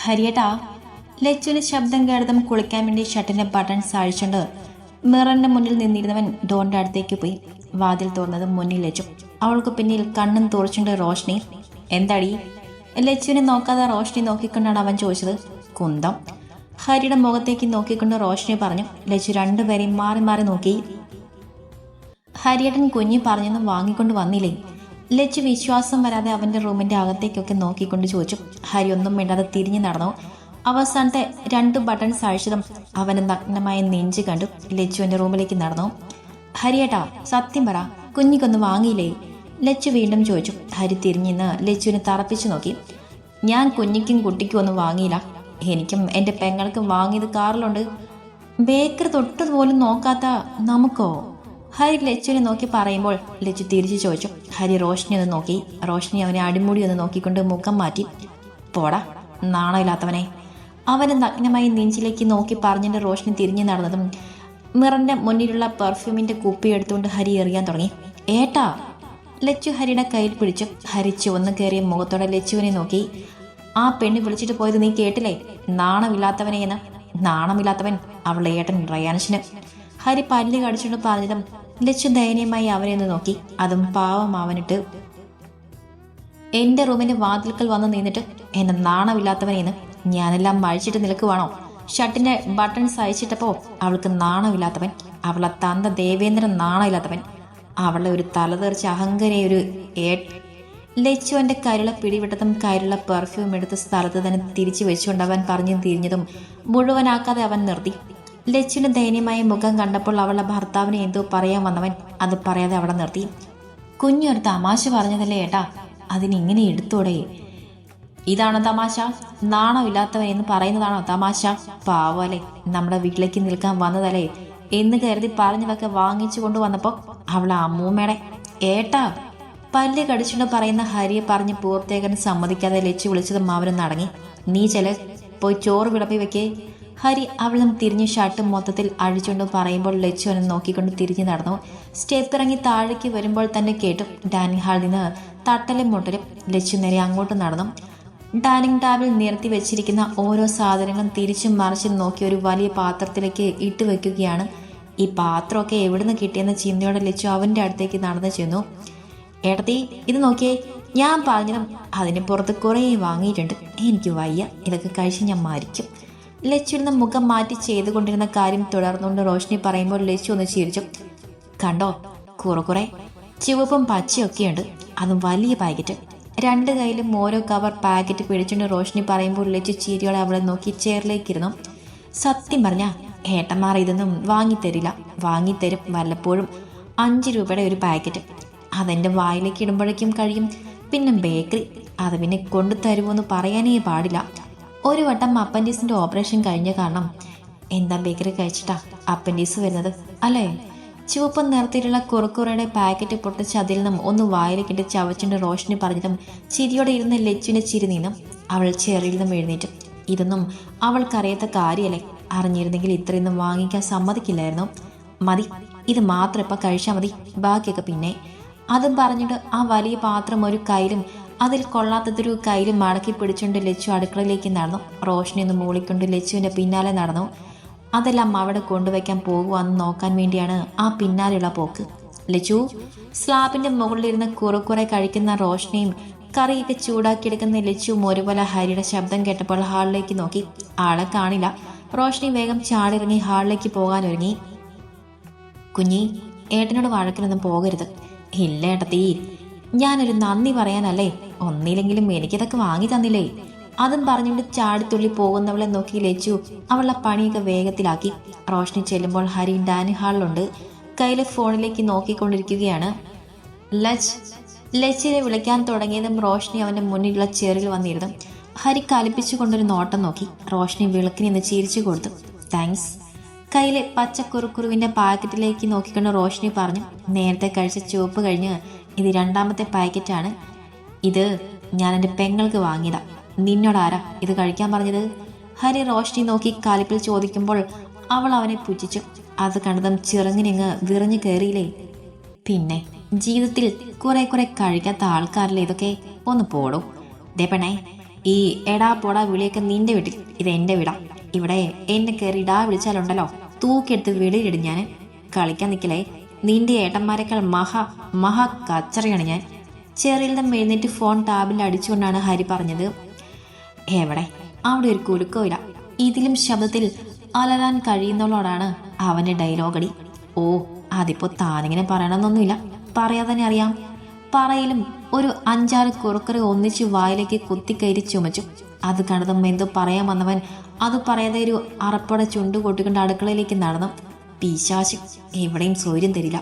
ഹരിയേട്ടാ. ലച്ചുവിന് ശബ്ദം കേട്ടതും കുളിക്കാൻ വേണ്ടി ഷർട്ടിന്റെ ബട്ടൺസ് അഴിച്ചുകൊണ്ട് മിററിന്റെ മുന്നിൽ നിന്നിരുന്നവൻ ഡോറിന്റെ അടുത്തേക്ക് പോയി. വാതിൽ തുറന്നതും മുന്നിൽ ലച്ചു. അവൾക്ക് പിന്നിൽ കണ്ണും തുറച്ചുകൊണ്ട് റോഷ്നി. എന്താടി? ലച്ചുവിനെ നോക്കാതെ റോഷ്നി നോക്കിക്കൊണ്ടാണ് അവൻ ചോദിച്ചത്. കുന്തം. ഹരിയുടെ മുഖത്തേക്ക് നോക്കിക്കൊണ്ട് റോഷ്നി പറഞ്ഞു. ലച്ചു രണ്ടുപേരെയും മാറി മാറി നോക്കി. ഹരിയേട്ടൻ കുഞ്ഞി പറഞ്ഞൊന്നും വാങ്ങിക്കൊണ്ട് വന്നില്ലേ? ലച്ചു വിശ്വാസം വരാതെ അവന്റെ റൂമിന്റെ അകത്തേക്കൊക്കെ നോക്കിക്കൊണ്ട് ചോദിച്ചു. ഹരി ഒന്നും മിണ്ടാതെ തിരിഞ്ഞു നടന്നു. അവസാനത്തെ 2 ബട്ടൺസ് അഴിച്ചതും അവന് നഗ്നമായ നെഞ്ച് കണ്ടു. ലച്ചുവിന്റെ റൂമിലേക്ക് നടന്നു. ഹരിയേട്ടാ, സത്യം പറ, കുഞ്ഞിക്കൊന്നും വാങ്ങിയില്ലേ? ലച്ചു വീണ്ടും ചോദിച്ചു. ഹരി തിരിഞ്ഞിന്ന് ലച്ചുവിനെ തറപ്പിച്ചു നോക്കി. ഞാൻ കുഞ്ഞിക്കും കുട്ടിക്കും ഒന്നും വാങ്ങിയില്ല. എനിക്കും എൻ്റെ പെങ്ങൾക്കും വാങ്ങിയത് കാറിലുണ്ട്. ബേക്കറി തൊട്ടുപോലും നോക്കാത്ത നമുക്കോ? ഹരി ലച്ചുവിനെ നോക്കി പറയുമ്പോൾ ലച്ചു തിരിച്ചു ചോദിച്ചു. ഹരി റോഷ്നി ഒന്ന് നോക്കി. റോഷ്നി അവനെ അടിമുടി ഒന്ന് നോക്കിക്കൊണ്ട് മുഖം മാറ്റി. പോടാ നാണമില്ലാത്തവനെ. അവന് നഗ്നമായി നെഞ്ചിലേക്ക് നോക്കി പറഞ്ഞിട്ട് റോഷ്നി തിരിഞ്ഞു നടന്നതും മിററിന്റെ മുന്നിലുള്ള പെർഫ്യൂമിന്റെ കുപ്പി എടുത്തുകൊണ്ട് ഹരി എറിയാൻ തുടങ്ങി. ഏട്ടാ! ലച്ചു ഹരിയുടെ കയ്യിൽ പിടിച്ചു. ഹരി ചുവന്ന് കയറിയ മുഖത്തോടെ ലച്ചുവിനെ നോക്കി. ആ പെണ്ണ് വിളിച്ചിട്ട് പോയത് നീ കേട്ടില്ലേ? നാണമില്ലാത്തവനെ എന്ന്. നാണമില്ലാത്തവൻ അവളുടെ ഏട്ടൻ റയാൻഷിന്. ഹരി പല്ല് കടിച്ചുകൊണ്ട് പറഞ്ഞതും ലച്ചു ദയനീയമായി അവനെ ഒന്ന് നോക്കി. അതും പാവം അവനിട്ട്. എന്റെ റൂമിന്റെ വാതിൽക്കൽ വന്ന് നിന്നിട്ട് എന്നെ നാണമില്ലാത്തവനെന്ന്. ഞാനെല്ലാം അഴിച്ചിട്ട് നിൽക്കുവാണോ? ഷർട്ടിന്റെ ബട്ടൺസ് അയച്ചിട്ടപ്പോ അവൾക്ക് നാണമില്ലാത്തവൻ. അവളെ തന്ത ദേവേന്ദ്രൻ നാണമില്ലാത്തവൻ. അവളെ ഒരു തലതെറിച്ച അഹങ്കാരിയ ഒരു ലച്ചുവന്റെ കൈയുള്ള പിടിവിട്ടതും കൈയുള്ള പെർഫ്യൂം എടുത്ത സ്ഥലത്ത് തന്നെ തിരിച്ചു വെച്ചുകൊണ്ട് അവൻ പറഞ്ഞു തിരിഞ്ഞതും മുഴുവനാക്കാതെ അവൻ നിർത്തി. ലച്ചുവിന്റെ ദയനീയമായ മുഖം കണ്ടപ്പോൾ അവളുടെ ഭർത്താവിനെ എന്തോ പറയാൻ വന്നവൻ അത് പറയാതെ അവിടെ നിർത്തി. കുഞ്ഞൊരു തമാശ പറഞ്ഞതല്ലേ ഏട്ടാ, അതിനിങ്ങനെ എടുത്തോടെ? ഇതാണോ തമാശ? നാണമില്ലാത്തവൻ എന്ന് പറയുന്നതാണോ തമാശ? പാവല്ലേ, നമ്മുടെ വീട്ടിലേക്ക് നിൽക്കാൻ വന്നതല്ലേ എന്ന് കരുതി പറഞ്ഞതൊക്കെ വാങ്ങിച്ചു കൊണ്ടുവന്നപ്പോൾ അവളെ അമ്മൂമ്മയുടെ ഏട്ടാ പല്ല് കടിച്ചുകൊണ്ട് പറയുന്ന ഹരിയെ പറഞ്ഞ് പൂർത്തേകൻ സമ്മതിക്കാതെ ലച്ചു വിളിച്ചതും അവനും നടങ്ങി. നീ പോയി ചോറ് വിളപ്പി വെക്കേ. ഹരി അവളും തിരിഞ്ഞ് ഷർട്ട് മൊത്തത്തിൽ അഴിച്ചുകൊണ്ട് പറയുമ്പോൾ ലച്ചു അവനെ നോക്കിക്കൊണ്ട് തിരിഞ്ഞു നടന്നു. സ്റ്റെപ്പ് ഇറങ്ങി താഴേക്ക് വരുമ്പോൾ തന്നെ കേട്ടു. ഡൈനിങ് ഹാളിൽ നിന്ന് തട്ടലും മുട്ടലും. ലച്ചു നേരെ അങ്ങോട്ട് നടന്നു. ഡൈനിങ് ടേബിളിൽ നിരത്തി വെച്ചിരിക്കുന്ന ഓരോ സാധനങ്ങളും തിരിച്ചും മറിച്ചും നോക്കി ഒരു വലിയ പാത്രത്തിലേക്ക് ഇട്ട് വെക്കുകയാണ്. ഈ പാത്രമൊക്കെ എവിടുന്ന് കിട്ടിയെന്ന ചിന്തയോടെ ലച്ചു അവൻ്റെ അടുത്തേക്ക് നടന്നു ചെന്നു. ഏടത്തി, ഇത് നോക്കിയേ, ഞാൻ പറഞ്ഞതും അതിന് പുറത്ത് കുറേ വാങ്ങിയിട്ടുണ്ട്. എനിക്ക് വയ്യ, ഇതൊക്കെ കഴിച്ച് ഞാൻ മരിക്കും. ലച്ചുവിൽ മുഖം മാറ്റി ചെയ്തുകൊണ്ടിരുന്ന കാര്യം തുടർന്നുകൊണ്ട് റോഷ്നി പറയുമ്പോൾ ലച്ചു ഒന്ന് ചിരിച്ചു. കണ്ടോ, കുറെ ചുവപ്പും പച്ചയൊക്കെയുണ്ട്, അതും വലിയ പാക്കറ്റ്. 2 കൈയിലും ഓരോ കവർ പാക്കറ്റ് പിടിച്ചുകൊണ്ട് റോഷ്നി പറയുമ്പോൾ ലച്ചു ചിരിയോടെ അവളെ നോക്കി ചെയറിലേക്കിരുന്നു. സത്യം പറഞ്ഞാ ഏട്ടന്മാർ ഇതൊന്നും വാങ്ങിത്തരില്ല. വാങ്ങിത്തരും വല്ലപ്പോഴും. 5 രൂപയുടെ ഒരു പാക്കറ്റ്. അതെൻ്റെ വായിലേക്ക് ഇടുമ്പോഴേക്കും കഴിയും. പിന്നെ ബേക്കറി, അത് പിന്നെ കൊണ്ടു തരുമോന്ന് പറയാനേ പാടില്ല. ഒരു വട്ടം അപ്പൻഡിക്സിൻ്റെ ഓപ്പറേഷൻ കഴിഞ്ഞ കാരണം എന്താ ബേക്കറി കഴിച്ചിട്ടാ അപ്പൻഡിക്സ് വരുന്നത് അല്ലേ? ചുവപ്പ് നിറത്തിലുള്ള കുറുക്കുറയുടെ പാക്കറ്റ് പൊട്ടിച്ച് അതിൽ നിന്നും ഒന്ന് വായിലേക്കിട്ട് ചവച്ചുകൊണ്ട് റോഷനി പറഞ്ഞതും ചിരിയോടെ ഇരുന്ന് ലച്ചുവിനെ ചിരി നീന്നും. അവൾ ചെറിയിൽ നിന്നും എഴുന്നേറ്റു. ഇതൊന്നും അവൾക്കറിയാത്ത കാര്യമല്ലേ? അറിഞ്ഞിരുന്നെങ്കിൽ ഇത്രയൊന്നും വാങ്ങിക്കാൻ സമ്മതിക്കില്ലായിരുന്നു. മതി, ഇത് മാത്രം ഇപ്പം കഴിച്ചാൽ മതി, ബാക്കിയൊക്കെ പിന്നെ. അതും പറഞ്ഞിട്ട് ആ വലിയ പാത്രം ഒരു കയ്യിലും അതിൽ കൊള്ളാത്തതൊരു കയ്യിലും മടക്കി പിടിച്ചുകൊണ്ട് ലച്ചു അടുക്കളയിലേക്ക് നടന്നു. റോഷനി ഒന്ന് മൂളിക്കൊണ്ട് ലച്ചുവിൻ്റെ പിന്നാലെ നടന്നു. അതെല്ലാം അവിടെ കൊണ്ടുവയ്ക്കാൻ പോകുവാന്ന് നോക്കാൻ വേണ്ടിയാണ് ആ പിന്നാലെയുള്ള പോക്ക്. ലച്ചു സ്ലാബിൻ്റെ മുകളിലിരുന്ന് കുറെ കഴിക്കുന്ന റോഷനിയും കറിയൊക്കെ ചൂടാക്കിയെടുക്കുന്ന ലച്ചുവും ഒരുപോലെ ഹരിയുടെ ശബ്ദം കേട്ടപ്പോൾ ഹാളിലേക്ക് നോക്കി. ആളെ കാണില്ല. റോഷനി വേഗം ചാടിറങ്ങി ഹാളിലേക്ക് പോകാനൊരുങ്ങി. കുഞ്ഞി, ഏട്ടനോട് വഴക്കിനൊന്നും പോകരുത്. ഇല്ല ഏട്ടത്തി, ഞാനൊരു നന്ദി പറയാനല്ലേ, ഒന്നില്ലെങ്കിലും എനിക്കിതൊക്കെ വാങ്ങി തന്നില്ലേ. അതും പറഞ്ഞുകൊണ്ട് ചാടിത്തുള്ളി പോകുന്നവളെ നോക്കി ലച്ചു അവളുടെ പണിയൊക്കെ വേഗത്തിലാക്കി. റോഷ്നി ചെല്ലുമ്പോൾ ഹരി ഡൈനിങ് ഹാളിലുണ്ട്. കയ്യിലെ ഫോണിലേക്ക് നോക്കിക്കൊണ്ടിരിക്കുകയാണ്. ലച്ചിനെ വിളിക്കാൻ തുടങ്ങിയതും റോഷ്നി അവൻ്റെ മുന്നിലുള്ള ചെയറിൽ വന്നിരുന്നു. ഹരി കലിപ്പിച്ചുകൊണ്ടൊരു നോട്ടം നോക്കി. റോഷ്നി വിളക്കിന് നിന്ന് ചിരിച്ചു കൊടുത്തു. താങ്ക്സ്. കയ്യിലെ പച്ചക്കുറുക്കുറുവിൻ്റെ പാക്കറ്റിലേക്ക് നോക്കിക്കൊണ്ട് റോഷ്നി പറഞ്ഞു. നേരത്തെ കഴിച്ച ചുവപ്പ് കഴിഞ്ഞ് ഇത് 2ാമത്തെ പാക്കറ്റാണ്. ഇത് ഞാൻ എൻ്റെ പെങ്ങൾക്ക് വാങ്ങിയതാ. നിന്നോടാരാ ഇത് കഴിക്കാൻ പറഞ്ഞത്? ഹരി റോഷ്നി നോക്കി കാലിപ്പിൽ ചോദിക്കുമ്പോൾ അവൾ അവനെ പുച്ഛിച്ചു. അത് കണ്ടതും ചിറങ്ങിനിങ്ങ് വിറഞ്ഞു കയറിയില്ലേ. പിന്നെ ജീവിതത്തിൽ കുറെ കഴിക്കാത്ത ആൾക്കാരല്ലേ ഇതൊക്കെ? ഒന്ന് പോടും. ദേ പെണ്ണേ, ഈ എടാ പോടാ വിളിയൊക്കെ നിന്റെ വീട്ടിൽ, ഇത് എൻ്റെ വീടാ. ഇവിടെ എന്നെ കയറി ഇടാ വിളിച്ചാലുണ്ടല്ലോ തൂക്കിയെടുത്ത് വെളിയിലിടും ഞാൻ. കളിക്കാൻ നിൽക്കലേ. നിന്റെ ഏട്ടന്മാരെക്കാൾ മഹാ കച്ചറയാണ് ഞാൻ. ചെറിയിൽ നിന്ന് എഴുന്നേറ്റ് ഫോൺ ടാബിൽ അടിച്ചുകൊണ്ടാണ് ഹരി പറഞ്ഞത്. എവിടെ അവിടെ ഒരു കുലുക്കമില്ല. ഇതിലും ശബ്ദത്തിൽ അലറാൻ കഴിയുന്നവളോടാണ് അവൻ്റെ ഡയലോഗടി. ഓ അതിപ്പോ താനിങ്ങനെ പറയണമെന്നൊന്നുമില്ല, പറയാതെ തന്നെ അറിയാം. പറയിലും ഒരു 5-6 കുറുക്കറി ഒന്നിച്ച് വായിലേക്ക് കുത്തിക്കയറി ചുമച്ചു. അത് കണ്ടതും എന്തോ പറയാൻ വന്നവൻ അത് പറയാതെ ഒരു അറപ്പോടെ ചുണ്ടു കൊട്ടിക്കൊണ്ട് അടുക്കളയിലേക്ക് നടന്നു. പിശാച് എവിടെയും സൗര്യം തരില്ല.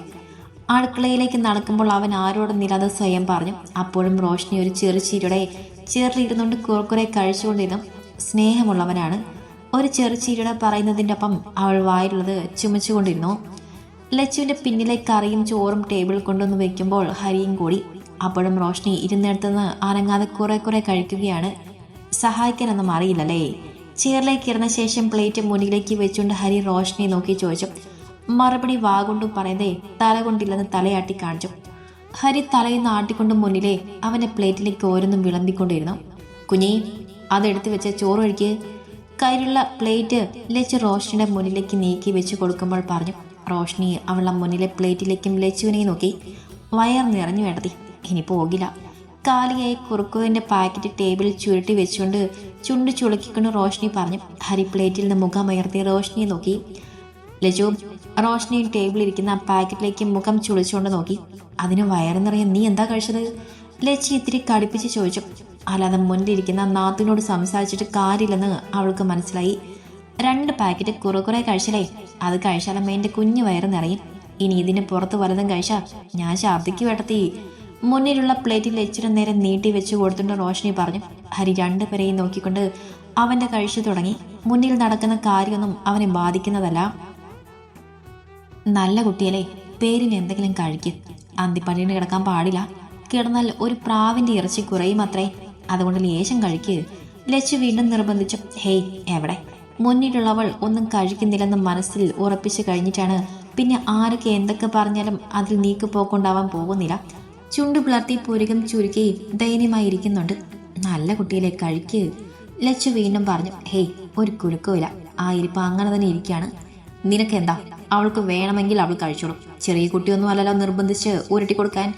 അടുക്കളയിലേക്ക് നടക്കുമ്പോൾ അവൻ ആരോടൊന്നില്ലാതെ സ്വയം പറഞ്ഞു. അപ്പോഴും റോഷ്നി ഒരു ചെറുചീരുടെ ചേറിലിരുന്നുകൊണ്ട് കുറുക്കുറെ കഴിച്ചുകൊണ്ടിരുന്നു. സ്നേഹമുള്ളവനാണ്. ഒരു ചെറുചീരുടെ പറയുന്നതിൻ്റെ ഒപ്പം അവൾ വായിലുള്ളത് ചുമച്ചുകൊണ്ടിരുന്നു. ലച്ചുവിൻ്റെ പിന്നിലെ കറിയും ചോറും ടേബിൾ കൊണ്ടുവന്ന് വെക്കുമ്പോൾ ഹരിയും കൂടി. അപ്പോഴും റോഷ്നി ഇരുന്നിടത്തുനിന്ന് അനങ്ങാതെ കുറെ കഴിക്കുകയാണ്. സഹായിക്കാനൊന്നും അറിയില്ലല്ലേ? ചെയറിലേക്ക് ഇരുന്ന ശേഷം പ്ലേറ്റ് മുന്നിലേക്ക് വെച്ചുകൊണ്ട് ഹരി റോഷ്നിയെ നോക്കി ചോദിച്ചു. മറുപടി വാഗൊണ്ടും പറയതേ തല കൊണ്ടില്ലെന്ന് തലയാട്ടി കാണിച്ചു. ഹരി തലയിൽ ആട്ടിക്കൊണ്ട് മുന്നിലെ അവൻ്റെ പ്ലേറ്റിലേക്ക് ഓരോന്നും വിളമ്പിക്കൊണ്ടിരുന്നു. കുഞ്ഞി അതെടുത്ത് വെച്ച് ചോറ് കഴിക്ക്. കയ്യിലുള്ള പ്ലേറ്റ് ലച്ചു റോഷ്നിയുടെ മുന്നിലേക്ക് നീക്കി വെച്ച് കൊടുക്കുമ്പോൾ പറഞ്ഞു. റോഷ്നി അവളുടെ മുന്നിലെ പ്ലേറ്റിലേക്കും ലച്ചുവിനെ നോക്കി. വയർ നിറഞ്ഞു വേണ്ടതി, ഇനി പോകില്ല. കാലിയായി കുറുക്കുവിൻ്റെ പാക്കറ്റ് ടേബിളിൽ ചുരുട്ടി വെച്ചുകൊണ്ട് ചുണ്ട് ചുളുക്കിക്കൊണ്ട് റോഷ്നി പറഞ്ഞു. ഹരി പ്ലേറ്റിൽ നിന്ന് മുഖമുയർത്തി റോഷ്നിയെ നോക്കി. ലച്ചു റോഷ്നി ടേബിളിരിക്കുന്ന പാക്കറ്റിലേക്ക് മുഖം ചുളിച്ചുകൊണ്ട് നോക്കി. അതിന് വയറ് നിറയാൻ നീ എന്താ കഴിച്ചത്? ലച്ചു ഇത്തിരി കടുപ്പിച്ച് ചോദിച്ചു. അല്ലാതെ മുന്നിലിരിക്കുന്ന നാത്തിനോട് സംസാരിച്ചിട്ട് കാര്യമില്ലെന്ന് അവൾക്ക് മനസ്സിലായി. 2 പാക്കറ്റ് കുറുകുറെ കഴിച്ചല്ലേ? അത് കഴിച്ചാലും എൻ്റെ കുഞ്ഞു വയറ് നിറയും. ഇനി ഇതിന് പുറത്ത് വലതും കഴിച്ചാൽ ഞാൻ ഛർദ്ദിക്ക് വേട്ടത്തി. മുന്നിലുള്ള പ്ലേറ്റിൽ ലച്ചിന് നേരെ നീട്ടി വെച്ച് കൊടുത്തിട്ട് റോഷ്നി പറഞ്ഞു. ഹരി 2 പേരെയും നോക്കിക്കൊണ്ട് അവൻ്റെ കഴിച്ചു തുടങ്ങി. മുന്നിൽ നടക്കുന്ന കാര്യമൊന്നും അവനെ ബാധിക്കുന്നതല്ല. നല്ല കുട്ടിയല്ലേ, പേരിന് എന്തെങ്കിലും കഴിക്കും. അന്തിപ്പള്ളിന് കിടക്കാൻ പാടില്ല. കിടന്നാൽ ഒരു പ്രാവിൻ്റെ ഇറച്ചി കുറയും അത്രേ. അതുകൊണ്ട് ലേശം കഴിക്ക്. ലച്ചു വീണ്ടും നിർബന്ധിച്ചു. ഹേയ് എവിടെ? മുന്നിലുള്ളവൾ ഒന്നും കഴിക്കുന്നില്ലെന്ന് മനസ്സിൽ ഉറപ്പിച്ചു കഴിഞ്ഞിട്ടാണ് പിന്നെ ആരൊക്കെ എന്തൊക്കെ പറഞ്ഞാലും അതിൽ നീക്കുപോക്കൊണ്ടാവാൻ പോകുന്നില്ല. ചുണ്ടു പിളർത്തി പുരുകം ചുരുക്കി ദയനീയമായി ഇരിക്കുന്നുണ്ട്. നല്ല കുട്ടിയിലെ കഴിക്ക്. ലച്ചു വീണ്ടും പറഞ്ഞു. ഹേയ് ഒരു കുലുക്കമില്ല. ആ ഇരിപ്പ് അങ്ങനെ തന്നെ ഇരിക്കുകയാണ്. നിനക്കെന്താ? അവൾക്ക് വേണമെങ്കിൽ അവൾ കഴിച്ചോളും. ചെറിയ കുട്ടിയൊന്നും അല്ലല്ലോ നിർബന്ധിച്ച് ഉരുട്ടി കൊടുക്കാൻ.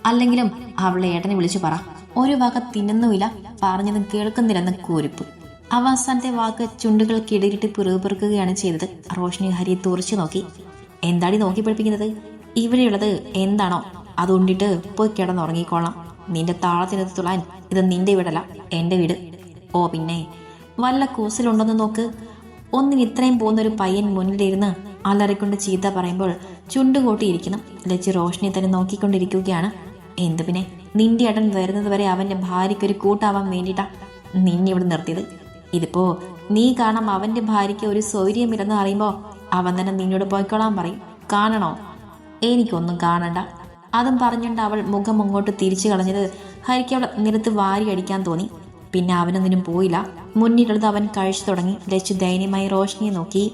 അല്ലെങ്കിലും അവളെ ഏട്ടനെ വിളിച്ചു പറ. ഒരു വക തിന്നുന്നുമില്ല, പറഞ്ഞതും കേൾക്കുന്നില്ലെന്ന് കുരിപ്പ്. അവസാനത്തെ വാക്ക് ചുണ്ടുകൾ കിടകിട്ട് പിറുപിറുക്കുകയാണ് ചെയ്തത്. റോഷ്നി ഹരിയെ തുറച്ചു നോക്കി. എന്താടി നോക്കി പഠിപ്പിക്കുന്നത്? ഇവിടെയുള്ളത് എന്താണോ അത് ഉണ്ടിട്ട് പോയി കിടന്നുറങ്ങിക്കോളാം. നിന്റെ താളത്തിനത് തുള്ളാൻ ഇത് നിന്റെ വീടല്ല, എൻ്റെ വീട്. ഓ പിന്നെ വല്ല കൂസലുണ്ടോന്ന് നോക്ക്. ഒന്നിന് ഇത്രയും പോകുന്നൊരു പയ്യൻ മുന്നിലിരുന്ന് അലറിക്കൊണ്ട് ചീത്ത പറയുമ്പോൾ ചുണ്ടുകൂട്ടിയിരിക്കണം. ലച്ചി റോഷ്നിയെ തന്നെ നോക്കിക്കൊണ്ടിരിക്കുകയാണ്. എന്ത് പിന്നെ, നിന്റെ ഏട്ടൻ വരുന്നത് വരെ അവൻ്റെ ഭാര്യയ്ക്കൊരു കൂട്ടാവാൻ വേണ്ടിയിട്ടാ നിന്നെ ഇവിടെ നിർത്തിയത്. ഇതിപ്പോ നീ കാണാം അവൻ്റെ ഭാര്യയ്ക്ക് ഒരു സൗകര്യമില്ലെന്ന് അറിയുമ്പോൾ അവൻ തന്നെ നിന്നോട് പോയിക്കോളാൻ പറയും. കാണണോ? എനിക്കൊന്നും കാണണ്ട. അതും പറഞ്ഞുകൊണ്ട് അവൾ മുഖം അങ്ങോട്ട് തിരിച്ചു കളഞ്ഞത് ഹരിക്ക് അവളെ നിലത്ത് വാരി അടിക്കാൻ തോന്നി. പിന്നെ അവനൊന്നിനും പോയില്ല. മുന്നിലുള്ളത് അവൻ കഴിച്ചു തുടങ്ങി. ലച്ചു ദയനീയമായി റോഷ്നിയെ നോക്കി.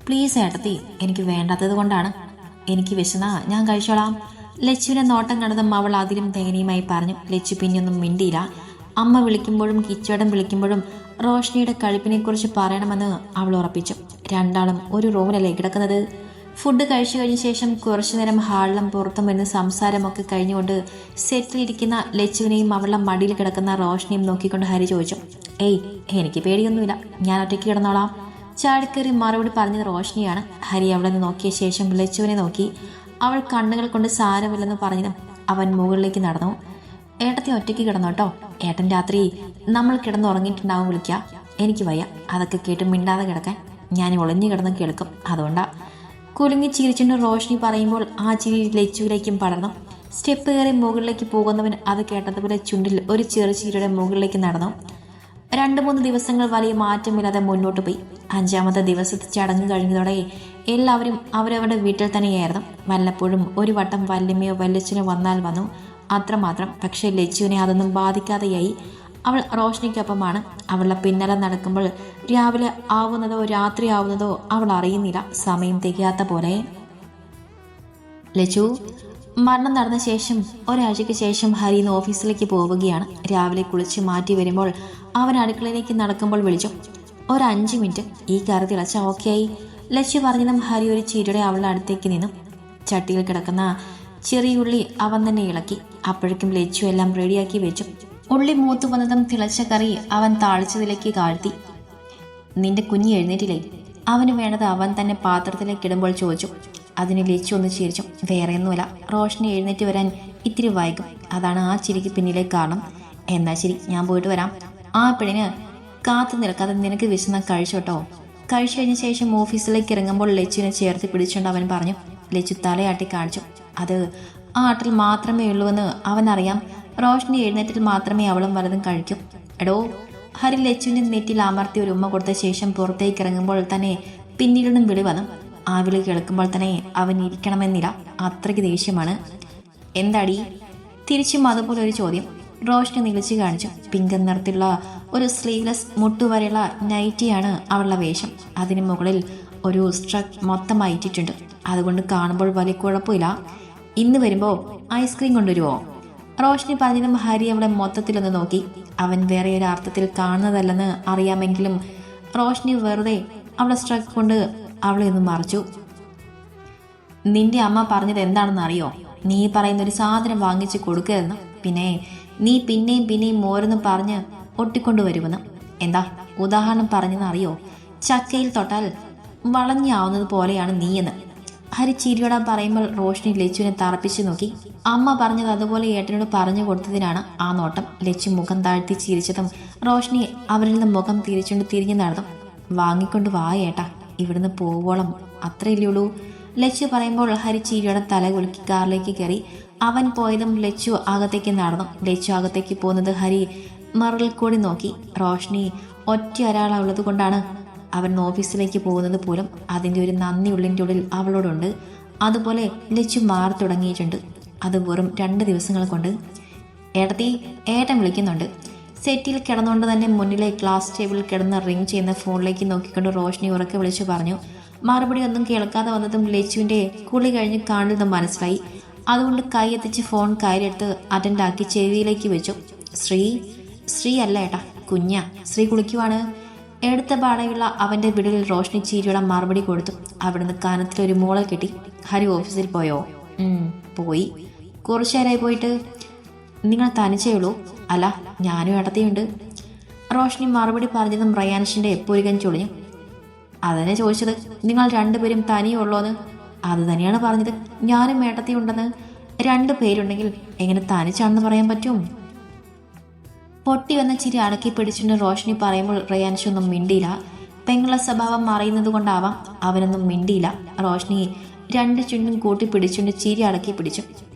പ്ലീസ് ഏട്ടത്തി, എനിക്ക് വേണ്ടാത്തത് കൊണ്ടാണ്. എനിക്ക് വിശന്നാ ഞാൻ കഴിച്ചോളാം. ലച്ചുവിനെ നോട്ടം കണ്ടതും അവൾ അതിലും ദയനീയമായി പറഞ്ഞു. ലച്ചു പിന്നെയൊന്നും മിണ്ടിയില്ല. അമ്മ വിളിക്കുമ്പോഴും കിച്ചോടം വിളിക്കുമ്പോഴും റോഷ്നിയുടെ കഴിപ്പിനെക്കുറിച്ച് പറയണമെന്ന് അവൾ ഉറപ്പിച്ചു. രണ്ടാളും ഒരു റൂമിലല്ലേ കിടക്കുന്നത്. ഫുഡ് കഴിച്ചു കഴിഞ്ഞ ശേഷം കുറച്ചു നേരം ഹാളിലും പുറത്തും വരുന്ന സംസാരമൊക്കെ കഴിഞ്ഞുകൊണ്ട് സെറ്റിലിരിക്കുന്ന ലച്ചുവിനെയും അവളുടെ മടിയിൽ കിടക്കുന്ന റോഷ്നിയും നോക്കിക്കൊണ്ട് ഹരി ചോദിച്ചു. ഏയ് എനിക്ക് പേടിയൊന്നുമില്ല, ഞാൻ ഒറ്റയ്ക്ക് കിടന്നോളാം. ചാടിക്കേറി മറുപടി പറഞ്ഞത് റോഷ്നിയാണ്. ഹരി അവളെ നോക്കിയ ശേഷം ലച്ചുവിനെ നോക്കി. അവൾ കണ്ണുകൾ കൊണ്ട് സാരമില്ലെന്ന് പറഞ്ഞതും അവൻ മുകളിലേക്ക് നടന്നു. ഏട്ടത്തി ഒറ്റയ്ക്ക് കിടന്നോട്ടോ. ഏട്ടൻ രാത്രി നമ്മൾ കിടന്നുറങ്ങിയിട്ടുണ്ടാവും വിളിക്കുക. എനിക്ക് വയ്യ അതൊക്കെ കേട്ട് മിണ്ടാതെ കിടക്കാൻ. ഞാൻ ഒളിഞ്ഞു കിടന്ന് കേൾക്കും, അതുകൊണ്ടാ. കുലുങ്ങി ചിരിച്ചുകൊണ്ട് റോഷ്നി പറയുമ്പോൾ ആ ചിരി ലച്ചുവിലേക്കും പടർന്നു. സ്റ്റെപ്പ് കയറി മുകളിലേക്ക് പോകുന്നവൻ അത് കേട്ടതുപോലെ ചുണ്ടിൽ ഒരു ചെറുചീരയുടെ മുകളിലേക്ക് നടന്നു. 2-3 ദിവസങ്ങൾ വലിയ മാറ്റമില്ലാതെ മുന്നോട്ട് പോയി. 5-ാമത്തെ ദിവസത്തെ ചടങ്ങ് കഴിഞ്ഞതോടെ എല്ലാവരും അവരവരുടെ വീട്ടിൽ തന്നെയായിരുന്നു. വല്ലപ്പോഴും ഒരു വട്ടം വല്യമ്മയോ വല്യച്ഛനോ വന്നാൽ വന്നു, അത്രമാത്രം. പക്ഷേ ലച്ചുവിനെ അതൊന്നും ബാധിക്കാതെയായി. അവൾ റോഷ്നിക്കൊപ്പമാണ്. അവളുടെ പിന്നാലെ നടക്കുമ്പോൾ രാവിലെ ആവുന്നതോ രാത്രി ആവുന്നതോ അവൾ അറിയുന്നില്ല. സമയം തികയാത്ത പോലെ. ലച്ചു മരണം നടന്ന ശേഷം ഒരാഴ്ചയ്ക്ക് ശേഷം ഹരി ഇന്ന് ഓഫീസിലേക്ക് പോവുകയാണ്. രാവിലെ കുളിച്ച് മാറ്റി വരുമ്പോൾ അവൻ അടുക്കളയിലേക്ക് നടക്കുമ്പോൾ വിളിച്ചു, ഒരു 5 മിനിറ്റ് ഈ കറി തിളച്ച ഓക്കെ ആയി. ലച്ചു പറഞ്ഞതും ഹരി ഒരു ചിരിയുടെ അവളുടെ അടുത്തേക്ക് നിന്നു. ചട്ടിയിൽ കിടക്കുന്ന ചെറിയ ഉള്ളി അവൻ തന്നെ ഇളക്കി. അപ്പോഴേക്കും ലച്ചു എല്ലാം റെഡിയാക്കി വെച്ചു. ഉള്ളി മൂത്തു വന്നതും തിളച്ച കറി അവൻ താളിച്ചതിലേക്ക് താഴ്ത്തി. നിന്റെ കുഞ്ഞ് എഴുന്നേറ്റില്ലേ? അവന് വേണ്ടത് അവൻ തന്നെ പാത്രത്തിലേക്ക് ഇടുമ്പോൾ ചോദിച്ചു. അതിന് ലച്ചു ഒന്ന് ചിരിച്ചു. വേറെയൊന്നുമില്ല, റോഷനി എഴുന്നേറ്റ് വരാൻ ഇത്തിരി വൈകും, അതാണ് ആ ചിരിക്ക് പിന്നിലെ കാരണം. എന്നാ ശരി, ഞാൻ പോയിട്ട് വരാം. ആ പെണ്ണിന് കാത്തു നിൽക്കാതെ നിനക്ക് വിശന്നാൽ കഴിച്ചോട്ടോ. കഴിച്ചു കഴിഞ്ഞ ശേഷം ഓഫീസിലേക്ക് ഇറങ്ങുമ്പോൾ ലച്ചുവിനെ ചേർത്ത് പിടിച്ചുകൊണ്ട് അവൻ പറഞ്ഞു. ലച്ചു തലയാട്ടി കാണിച്ചു. അത് ആ ആട്ടിൽ മാത്രമേ ഉള്ളൂവെന്ന് അവനറിയാം. റോഷനി എഴുന്നേറ്റിൽ മാത്രമേ അവളും വലതും കഴിക്കൂ. എടോ, ഹരി ലച്ചുവിൻ്റെ നെറ്റിൽ അമർത്തി ഒരു ഉമ്മ കൊടുത്ത ശേഷം പുറത്തേക്ക് ഇറങ്ങുമ്പോൾ തന്നെ പിന്നിൽ നിന്നും വിളി വന്നു. ആ വിളി കേൾക്കുമ്പോൾ തന്നെ അവൻ ഇരിക്കണമെന്നില്ല, അത്രയ്ക്ക് ദേഷ്യമാണ്. എന്താടി? തിരിച്ചും അതുപോലെ ഒരു ചോദ്യം. റോഷനി നിളിച്ചു കാണിച്ചു. പിങ്ക് നിറത്തിലുള്ള ഒരു സ്ലീവ്ലെസ് മുട്ടുവരെയുള്ള നൈറ്റിയാണ് അവളുടെ വേഷം. അതിന് മുകളിൽ ഒരു സ്ട്രക്ക് മൊത്തമായിട്ടിട്ടുണ്ട്. അതുകൊണ്ട് കാണുമ്പോൾ വലിയ കുഴപ്പമില്ല. ഇന്ന് വരുമ്പോൾ ഐസ്ക്രീം കൊണ്ടുവരുമോ? റോഷനി പറഞ്ഞതും ഹരി അവളെ മൊത്തത്തിലൊന്ന് നോക്കി. അവൻ വേറെ ഒരു അർത്ഥത്തിൽ കാണുന്നതല്ലെന്ന് അറിയാമെങ്കിലും റോഷനി വെറുതെ അവളെ സ്ട്രക്ക് കൊണ്ട് അവളെ ഒന്ന് മറിച്ചു. നിന്റെ അമ്മ പറഞ്ഞത് എന്താണെന്ന് അറിയോ? നീ പറയുന്ന ഒരു സാധനം വാങ്ങിച്ച് കൊടുക്കരുതെന്ന്. പിന്നെ നീ പിന്നെയും മോരെന്ന് പറഞ്ഞ് ഒട്ടിക്കൊണ്ടുവരുമെന്ന്. എന്താ ഉദാഹരണം പറഞ്ഞെന്ന് അറിയോ? ചക്കയിൽ തൊട്ടാൽ വളഞ്ഞാവുന്നത് പോലെയാണ് നീയെന്ന്. ഹരി ചിരിയോടാൻ പറയുമ്പോൾ റോഷനി ലച്ചുവിനെ തറപ്പിച്ചു നോക്കി. അമ്മ പറഞ്ഞത് അതുപോലെ ഏട്ടനോട് പറഞ്ഞു കൊടുത്തതിനാണ് ആ നോട്ടം. ലച്ചു മുഖം താഴ്ത്തി ചിരിച്ചതും റോഷനി അവരിൽ നിന്ന് മുഖം തിരിഞ്ഞു നടന്നു. വാങ്ങിക്കൊണ്ട് വാ ഏട്ടാ, ഇവിടുന്ന് പോവോളം അത്രയില്ലുള്ളൂ. ലച്ചു പറയുമ്പോൾ ഹരി ചിരിയോടെ തല കുലുക്കി കാറിലേക്ക് കയറി. അവൻ പോയതും ലച്ചു അകത്തേക്ക് നടന്നു. ലച്ചു അകത്തേക്ക് പോകുന്നത് ഹരി മറിൽ കൂടി നോക്കി. റോഷനി ഒറ്റ ഒരാളുള്ളത് കൊണ്ടാണ് അവൻ ഓഫീസിലേക്ക് പോകുന്നത് പോലും. അതിൻ്റെ ഒരു നന്ദി ഉള്ളിൻ്റെ ഉള്ളിൽ അവളോടുണ്ട്. അതുപോലെ ലച്ചു മാറി തുടങ്ങിയിട്ടുണ്ട്. അത് വെറും 2 ദിവസങ്ങൾ കൊണ്ട്. ഏട്ടത്തി, ഏട്ടൻ വിളിക്കുന്നുണ്ട്. സെറ്റിൽ കിടന്നുകൊണ്ട് തന്നെ മുന്നിലെ ഗ്ലാസ് ടേബിളിൽ കിടന്ന് റിങ് ചെയ്യുന്ന ഫോണിലേക്ക് നോക്കിക്കൊണ്ട് റോഷനി ഉറക്കെ വിളിച്ചു പറഞ്ഞു. മറുപടി ഒന്നും കേൾക്കാതെ വന്നതും ലച്ചുവിൻ്റെ കുളി കഴിഞ്ഞ് കാണുന്നത് മനസ്സിലായി. അതുകൊണ്ട് കൈയെത്തിച്ച് ഫോൺ കയ്യിലെടുത്ത് അറ്റൻഡാക്കി ചെവിയിലേക്ക് വെച്ചു. ശ്രീ അല്ല ഏട്ടാ, കുഞ്ഞ. ശ്രീ കുളിക്കുവാണ്. എടുത്ത പാടയുള്ള അവൻ്റെ വിടലിൽ റോഷനി ചീരിയുടെ മറുപടി കൊടുത്തു. അവിടുന്ന് കാനത്തിലൊരു മൂളൽ കെട്ടി. ഹരി ഓഫീസിൽ പോയോ? പോയി. കുറച്ചു നേരമായി പോയിട്ട്. നിങ്ങൾ തനിച്ചേ ഉള്ളൂ? അല്ല, ഞാനും ഏട്ടത്തിയുണ്ട്. റോഷനി മറുപടി പറഞ്ഞതും റയാൻഷിൻ്റെ പുരികൻ ചൊളിഞ്ഞു. അതന്നെ ചോദിച്ചത്, നിങ്ങൾ 2 പേരും തനിയേ ഉള്ളൂന്ന്. അത് തന്നെയാണ് പറഞ്ഞത്, ഞാനും ഏട്ടത്തിയുണ്ടെന്ന്. 2 പേരുണ്ടെങ്കിൽ എങ്ങനെ തനിച്ചാണെന്ന് പറയാൻ പറ്റും? പൊട്ടി വന്ന ചിരി അടക്കി പിടിച്ചുകൊണ്ട് റോഷനി പറയുമ്പോൾ റയാൻഷ് ഒന്നും മിണ്ടിയില്ല. പെങ്ങളെ സ്വഭാവം അറിയുന്നത് കൊണ്ടാവാം അവനൊന്നും മിണ്ടിയില്ല. റോഷനി 2 ചുണ്ടും കൂട്ടി പിടിച്ചുകൊണ്ട് ചിരി അടക്കി പിടിച്ചു.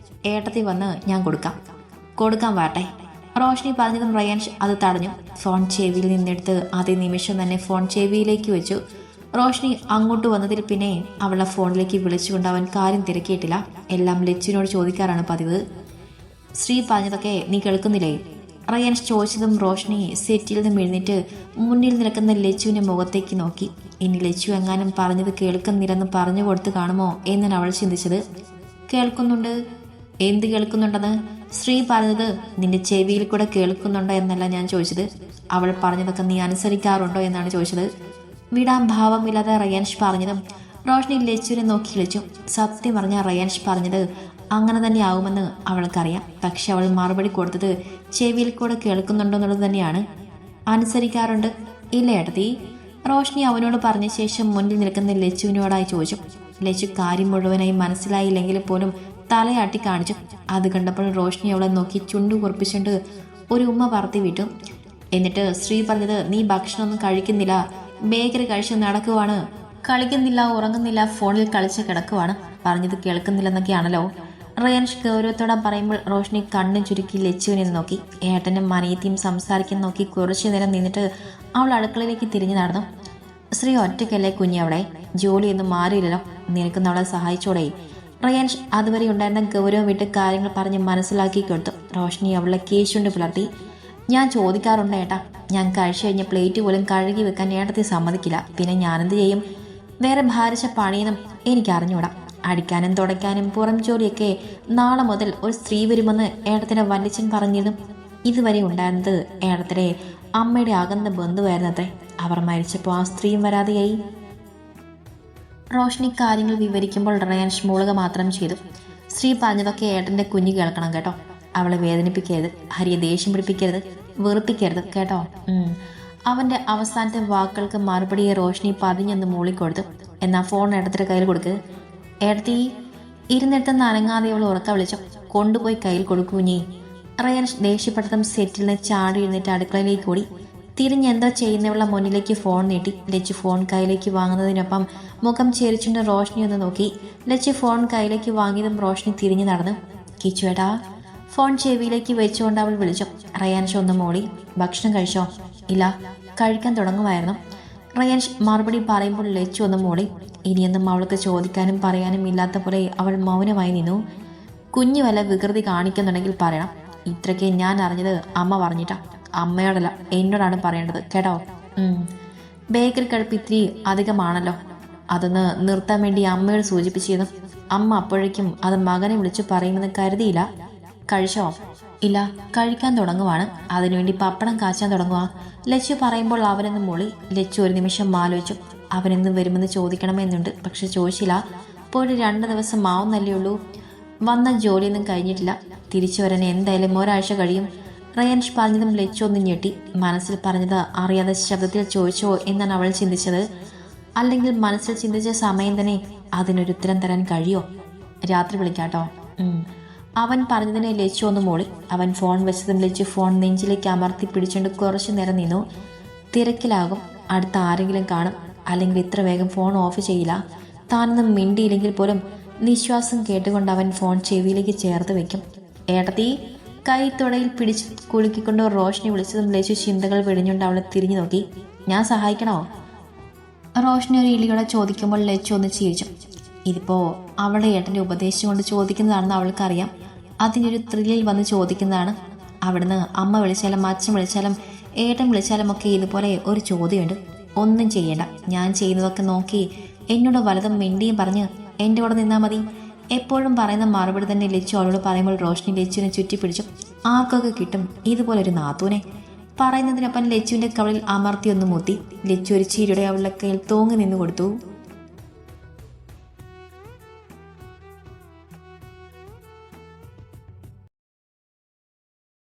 ഏട്ടത്തി വന്ന് ഞാൻ കൊടുക്കാൻ വാട്ടെ. റോഷനി പറഞ്ഞതും റയാൻഷ് അത് തടഞ്ഞു. ഫോൺ ചെവിയിൽ നിന്നെടുത്ത് അതേ നിമിഷം തന്നെ ഫോൺ ചെവിയിലേക്ക് വെച്ചു. റോഷനി അങ്ങോട്ട് വന്നതിൽ പിന്നെ അവളുടെ ഫോണിലേക്ക് വിളിച്ചുകൊണ്ട് അവൻ കാര്യം തിരക്കിയിട്ടില്ല. എല്ലാം ലച്ചുവിനോട് ചോദിക്കാറാണ് പതിവ്. ശ്രീ പറഞ്ഞതൊക്കെ നീ കേൾക്കുന്നില്ലേ? റയാൻഷ് ചോദിച്ചതും റോഷനി സെറ്റിൽ നിന്നും എഴുന്നേറ്റ് മുന്നിൽ നിൽക്കുന്ന ലച്ചുവിൻ്റെ മുഖത്തേക്ക് നോക്കി. ഇനി ലച്ചു എങ്ങാനും പറഞ്ഞത് കേൾക്കുന്നില്ലെന്ന് പറഞ്ഞു കൊടുത്ത് കാണുമോ എന്നാണ് അവൾ ചിന്തിച്ചത്. കേൾക്കുന്നുണ്ട്. എന്ത് കേൾക്കുന്നുണ്ടെന്ന്? ശ്രീ പറഞ്ഞത് നിന്റെ ചെവിയിൽ കൂടെ കേൾക്കുന്നുണ്ടോ എന്നല്ല ഞാൻ ചോദിച്ചത്. അവൾ പറഞ്ഞതൊക്കെ നീ അനുസരിക്കാറുണ്ടോ എന്നാണ് ചോദിച്ചത്. വിടാൻ ഭാവമില്ലാതെ റയാൻഷ് പറഞ്ഞതും റോഷനി ലച്ചുവിനെ നോക്കി വിളിച്ചു. സത്യം പറഞ്ഞ റയാൻഷ് പറഞ്ഞത് അങ്ങനെ തന്നെ ആവുമെന്ന് അവൾക്കറിയാം. പക്ഷെ അവൾ മറുപടി കൊടുത്തത് ചെവിയിൽ കൂടെ കേൾക്കുന്നുണ്ടോ എന്നുള്ളത് തന്നെയാണ്. അനുസരിക്കാറുണ്ട്. ഇല്ല ഏട്ടത്തി. റോഷനി അവനോട് പറഞ്ഞ ശേഷം മുന്നിൽ നിൽക്കുന്ന ലച്ചുവിനോടായി ചോദിച്ചു. ലച്ചു കാര്യം മുഴുവനായി മനസ്സിലായില്ലെങ്കിൽ പോലും തലയാട്ടി കാണിച്ചു. അത് കണ്ടപ്പോൾ റോഷനി അവളെ നോക്കി ചുണ്ടു കുറിപ്പിച്ചുകൊണ്ട് ഒരു ഉമ്മ പറത്തി വിട്ടു. എന്നിട്ട് ശ്രീ പറഞ്ഞത് നീ ഭക്ഷണമൊന്നും കഴിക്കുന്നില്ല, ബേക്കറി കഴിച്ച് നടക്കുവാണ്, കളിക്കുന്നില്ല, ഉറങ്ങുന്നില്ല, ഫോണിൽ കളിച്ച് കിടക്കുവാണ്, പറഞ്ഞത് കേൾക്കുന്നില്ലെന്നൊക്കെയാണല്ലോ. റയാൻഷ് ഗൗരവത്തോടെ പറയുമ്പോൾ റോഷനി കണ്ണും ചുരുക്കി ലച്ചുവിനെ നോക്കി. ഏട്ടനും മനയത്തിയും സംസാരിക്കാൻ നോക്കി കുറച്ചു നേരം നിന്നിട്ട് അവൾ അടുക്കളയിലേക്ക് തിരിഞ്ഞു നടന്നു. ശ്രീ ഒറ്റയ്ക്കല്ലേ കുഞ്ഞവിടെ, ജോലിയൊന്നും മാറിയില്ലല്ലോ, നിനക്കൊന്നും അവളെ സഹായിച്ചോടെ? റയാൻഷ് അതുവരെ ഉണ്ടായിരുന്ന ഗൗരവം വിട്ട് കാര്യങ്ങൾ പറഞ്ഞ് മനസ്സിലാക്കി കൊടുത്തു. റോഷനി അവളെ കേശുകൊണ്ട് പുലർത്തി. ഞാൻ ചോദിക്കാറുണ്ട് ഏട്ടാ, ഞാൻ കഴിച്ചു കഴിഞ്ഞ പ്ലേറ്റ് പോലും കഴുകി വെക്കാൻ ഏട്ടത്തി സമ്മതിക്കില്ല. പിന്നെ ഞാനെന്ത് ചെയ്യും? വേറെ ഭാരിച്ച പണിയൊന്നും എനിക്കറിഞ്ഞൂടാ. അടിക്കാനും തുടയ്ക്കാനും പുറം ജോലിയൊക്കെ നാളെ മുതൽ ഒരു സ്ത്രീ വരുമെന്ന് ഏടത്തിൻ്റെ വല്യച്ഛൻ പറഞ്ഞിരുന്നു. ഇതുവരെ ഉണ്ടായിരുന്നത് ഏടത്തിലെ അമ്മയുടെ അകന്ന ബന്ധുവായിരുന്നത്രേ. അവർ മരിച്ചപ്പോൾ ആ സ്ത്രീയും വരാതെയായി. റോഷ്നി കാര്യങ്ങൾ വിവരിക്കുമ്പോൾ റയാൻ മൂളുക മാത്രം ചെയ്തു. ശ്രീ പറഞ്ഞതൊക്കെ ഏട്ടൻ്റെ കുഞ്ഞ് കേൾക്കണം കേട്ടോ. അവളെ വേദനിപ്പിക്കരുത്, ഹരിയെ ദേഷ്യം പിടിപ്പിക്കരുത്, വെറുപ്പിക്കരുത് കേട്ടോ. അവൻ്റെ അവസാനത്തെ വാക്കുകൾക്ക് മറുപടിയെ റോഷ്നി പതിഞ്ഞെന്ന് മൂളിക്കൊടുത്തു. എന്നാൽ ഫോൺ ഏട്ടത്തിൻ്റെ കയ്യിൽ കൊടുക്ക്. ഏടത്തി ഇരുന്നിടത്തുനിന്ന് അനങ്ങാതെ അവൾ ഉറക്ക വിളിച്ചു. കൊണ്ടുപോയി കയ്യിൽ കൊടുക്കൂഞ്ഞേ. റയാൻ ദേഷ്യപ്പെട്ടതും സെറ്റിൽ നിന്ന് ചാടി എഴുന്നേറ്റ് അടുക്കളയിലേക്ക് ഓടി. തിരിഞ്ഞെന്തോ ചെയ്യുന്നവളുടെ മുന്നിലേക്ക് ഫോൺ നീട്ടി. ലച്ചു ഫോൺ കയ്യിലേക്ക് വാങ്ങുന്നതിനൊപ്പം മുഖം ചെരിച്ചുകൊണ്ട് റോഷ്നി ഒന്ന് നോക്കി. ലച്ചു ഫോൺ കയ്യിലേക്ക് വാങ്ങിയതും റോഷ്നി തിരിഞ്ഞു നടന്നു. കിച്ചുവേട്ടാ. ഫോൺ ചെവിയിലേക്ക് വെച്ചുകൊണ്ട് അവൾ വിളിച്ചു. റയാൻഷ് ഒന്ന് മോളി. ഭക്ഷണം കഴിച്ചോ? ഇല്ല, കഴിക്കാൻ തുടങ്ങുമായിരുന്നു. റയാൻഷ് മറുപടി പറയുമ്പോൾ ലച്ചു ഒന്ന് മോളി. ഇനിയൊന്നും അവൾക്ക് ചോദിക്കാനും പറയാനും ഇല്ലാത്ത പോലെ അവൾ മൗനമായി നിന്നു. കുഞ്ഞു വല്ല വികൃതി കാണിക്കുന്നുണ്ടെങ്കിൽ പറയണം. ഇത്രയ്ക്ക് ഞാൻ അറിഞ്ഞത് അമ്മ പറഞ്ഞിട്ടാ. അമ്മയോടല്ല, എന്നോടാണ് പറയേണ്ടത് കേട്ടോ. ബേക്കറി കഴിപ്പ് ഇത്തിരി അധികമാണല്ലോ. അതൊന്ന് നിർത്താൻ വേണ്ടി അമ്മയോട് സൂചിപ്പിച്ചിരുന്നു. അമ്മ അപ്പോഴേക്കും അത് മകനെ വിളിച്ചു പറയുമെന്ന് കരുതിയില്ല. കഴിച്ചോ? ഇല്ല, കഴിക്കാൻ തുടങ്ങുവാണ്. അതിനുവേണ്ടി പപ്പടം കാച്ചാൻ തുടങ്ങുക. ലച്ചു പറയുമ്പോൾ അവനെന്ന് മൂളി. ലച്ചു ഒരു നിമിഷം ആലോചിച്ചു. അവനെന്ന് വരുമെന്ന് ചോദിക്കണമെന്നുണ്ട്, പക്ഷെ ചോദിച്ചില്ല. പോയിട്ട് 2 ദിവസം ആവുന്നല്ലേ ഉള്ളൂ. വന്ന ജോലിയൊന്നും കഴിഞ്ഞിട്ടില്ല. തിരിച്ചു വരാൻ എന്തായാലും ഒരാഴ്ച കഴിയും. റയാൻഷ് പറഞ്ഞതും ലച്ചു ഒന്ന് ഞെട്ടി. മനസ്സിൽ പറഞ്ഞത് അറിയാതെ ശബ്ദത്തിൽ ചോദിച്ചോ എന്നാണ് അവൾ ചിന്തിച്ചത്. അല്ലെങ്കിൽ മനസ്സിൽ ചിന്തിച്ച സമയം തന്നെ അതിനൊരു ഉത്തരം തരാൻ കഴിയോ? രാത്രി വിളിക്കാട്ടോ. അവൻ പറഞ്ഞതിനെ ലച്ചു ഒന്ന് മോളി. അവൻ ഫോൺ വെച്ചതും ലച്ചു ഫോൺ നെഞ്ചിലേക്ക് അമർത്തി പിടിച്ചുകൊണ്ട് കുറച്ചു നേരം നിന്നു. തിരക്കിലാകും, അടുത്ത ആരെങ്കിലും കാണും, അല്ലെങ്കിൽ ഇത്ര വേഗം ഫോൺ ഓഫ് ചെയ്യില്ല. താനൊന്നും മിണ്ടിയില്ലെങ്കിൽ പോലും നിശ്വാസം കേട്ടുകൊണ്ട് അവൻ ഫോൺ ചെവിയിലേക്ക് ചേർത്ത് വെക്കും. ഏട്ടത്തി. കൈ തുടയിൽ പിടിച്ച് കുലുക്കിക്കൊണ്ട് റോഷ്നി വിളിച്ചതും ലച്ചു ചിന്തകൾ വെടിഞ്ഞുകൊണ്ട് അവളെ തിരിഞ്ഞു നോക്കി. ഞാൻ സഹായിക്കണോ? റോഷ്നി ഒരു ഇളിയോടെ ചോദിക്കുമ്പോൾ ലച്ചു ഒന്ന് ചിരിച്ചു. ഇതിപ്പോൾ അവളുടെ ഏട്ടൻ്റെ ഉപദേശം കൊണ്ട് ചോദിക്കുന്നതാണെന്ന് അവൾക്കറിയാം. അതിനൊരു ത്രില്ലിൽ വന്ന് ചോദിക്കുന്നതാണ്. അവിടുന്ന് അമ്മ വിളിച്ചാലും അച്ഛൻ വിളിച്ചാലും ഏട്ടൻ വിളിച്ചാലും ഒക്കെ ഇതുപോലെ ഒരു ചോദ്യമുണ്ട്. ഒന്നും ചെയ്യേണ്ട, ഞാൻ ചെയ്യുന്നതൊക്കെ നോക്കി എന്നോട് വലതും മിണ്ടിയും പറഞ്ഞ് എൻ്റെ കൂടെ നിന്നാൽ മതി. എപ്പോഴും പറയുന്ന മറുപടി തന്നെ ലച്ചു അവളോട് പറയുമ്പോൾ റോഷ്നി ലച്ചുവിനെ ചുറ്റിപ്പിടിച്ചു. ആർക്കൊക്കെ കിട്ടും ഇതുപോലൊരു നാത്തൂനെ? പറയുന്നതിനൊപ്പം ലച്ചുവിൻ്റെ കവളിൽ അമർത്തിയൊന്ന് മുത്തി. ലച്ചു ഒരു ചീരയുടെ അവളുടെ കയ്യിൽ തൂങ്ങി നിന്നു കൊടുത്തു.